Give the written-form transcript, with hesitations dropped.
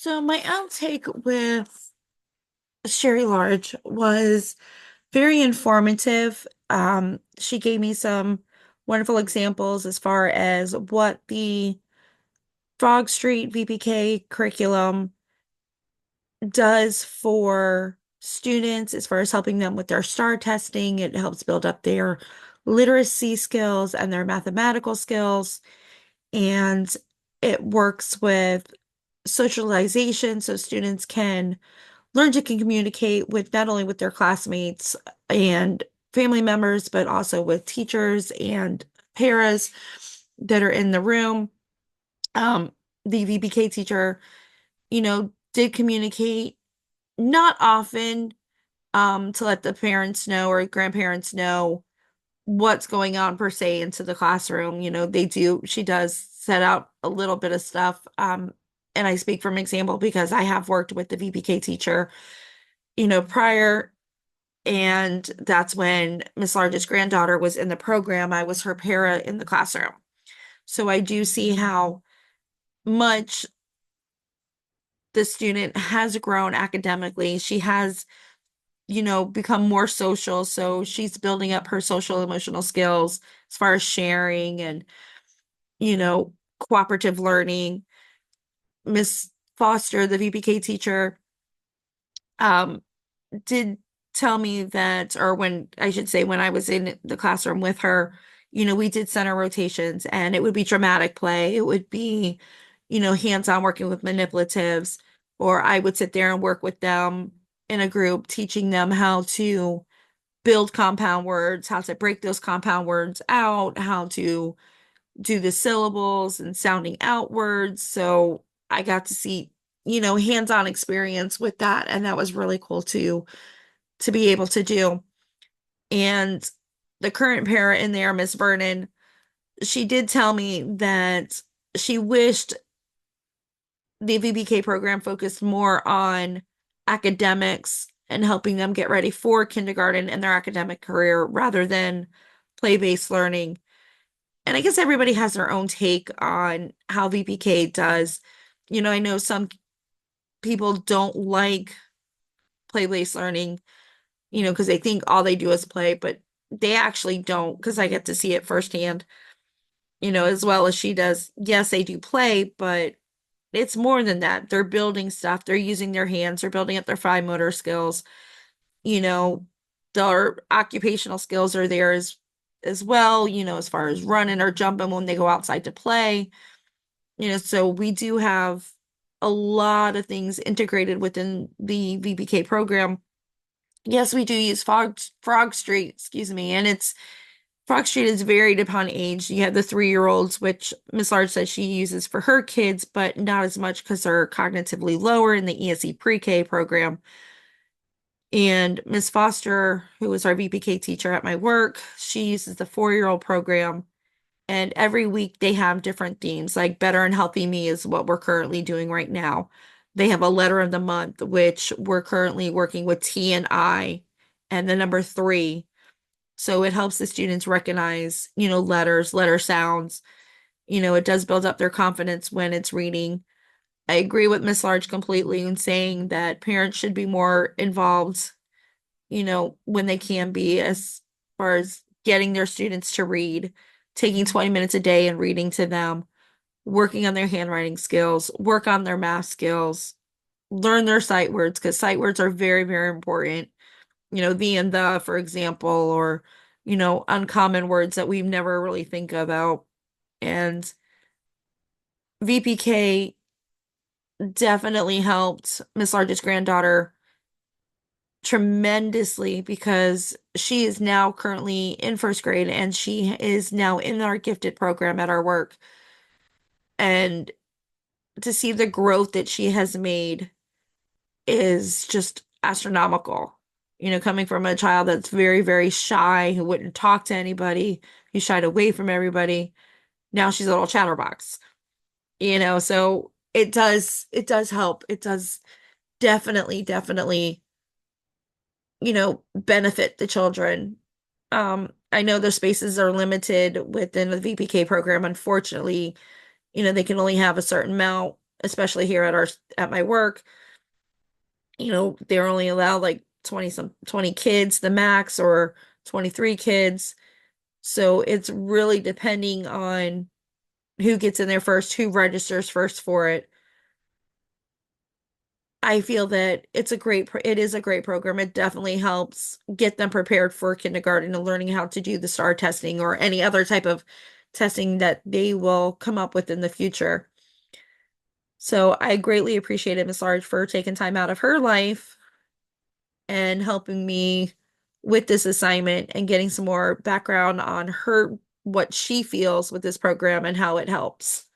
So my outtake with Sherry Large was very informative. She gave me some wonderful examples as far as what the Frog Street VPK curriculum does for students as far as helping them with their STAR testing. It helps build up their literacy skills and their mathematical skills. And it works with socialization so students can learn to communicate with not only with their classmates and family members, but also with teachers and paras that are in the room. Um, the VPK teacher, did communicate not often, to let the parents know or grandparents know what's going on per se into the classroom. She does set out a little bit of stuff. And I speak from example because I have worked with the VPK teacher, prior. And that's when Miss Large's granddaughter was in the program. I was her para in the classroom. So I do see how much the student has grown academically. She has, become more social. So she's building up her social emotional skills as far as sharing and, cooperative learning. Miss Foster, the VPK teacher, um, did tell me that, or when I should say, when I was in the classroom with her, we did center rotations and it would be dramatic play. It would be, hands-on working with manipulatives, or I would sit there and work with them in a group, teaching them how to build compound words, how to break those compound words out, how to do the syllables and sounding out words. So I got to see, hands-on experience with that. And that was really cool too to be able to do. And the current parent in there, Miss Vernon, she did tell me that she wished the VBK program focused more on academics and helping them get ready for kindergarten and their academic career rather than play-based learning. And I guess everybody has their own take on how VPK does. I know some people don't like play-based learning, because they think all they do is play, but they actually don't, because I get to see it firsthand, as well as she does. Yes, they do play, but it's more than that. They're building stuff, they're using their hands, they're building up their fine motor skills, you know, their occupational skills are there as well, as far as running or jumping when they go outside to play. So we do have a lot of things integrated within the VPK program. Yes, we do use Frog Street, excuse me, and it's Frog Street is varied upon age. You have the 3-year-olds, which Miss Large says she uses for her kids, but not as much because they're cognitively lower in the ESE pre-K program. And Miss Foster, who is our VPK teacher at my work, she uses the 4-year-old program. And every week they have different themes, like Better and Healthy Me is what we're currently doing right now. They have a letter of the month, which we're currently working with T and I and the number 3. So it helps the students recognize, letters, letter sounds. It does build up their confidence when it's reading. I agree with Miss Large completely in saying that parents should be more involved, when they can be, as far as getting their students to read, taking 20 minutes a day and reading to them, working on their handwriting skills, work on their math skills, learn their sight words, because sight words are very, very important. The and the, for example, or, uncommon words that we never really think about. And VPK definitely helped Miss Large's granddaughter tremendously because she is now currently in first grade and she is now in our gifted program at our work. And to see the growth that she has made is just astronomical. Coming from a child that's very, very shy, who wouldn't talk to anybody, who shied away from everybody. Now she's a little chatterbox, so it does help. It does definitely, definitely, benefit the children. I know their spaces are limited within the VPK program. Unfortunately, they can only have a certain amount. especially here at at my work, they're only allowed like 20 kids, the max, or 23 kids. So it's really depending on who gets in there first, who registers first for it. I feel that it is a great program. It definitely helps get them prepared for kindergarten and learning how to do the STAR testing or any other type of testing that they will come up with in the future. So I greatly appreciated Miss Large for taking time out of her life and helping me with this assignment and getting some more background on what she feels with this program and how it helps.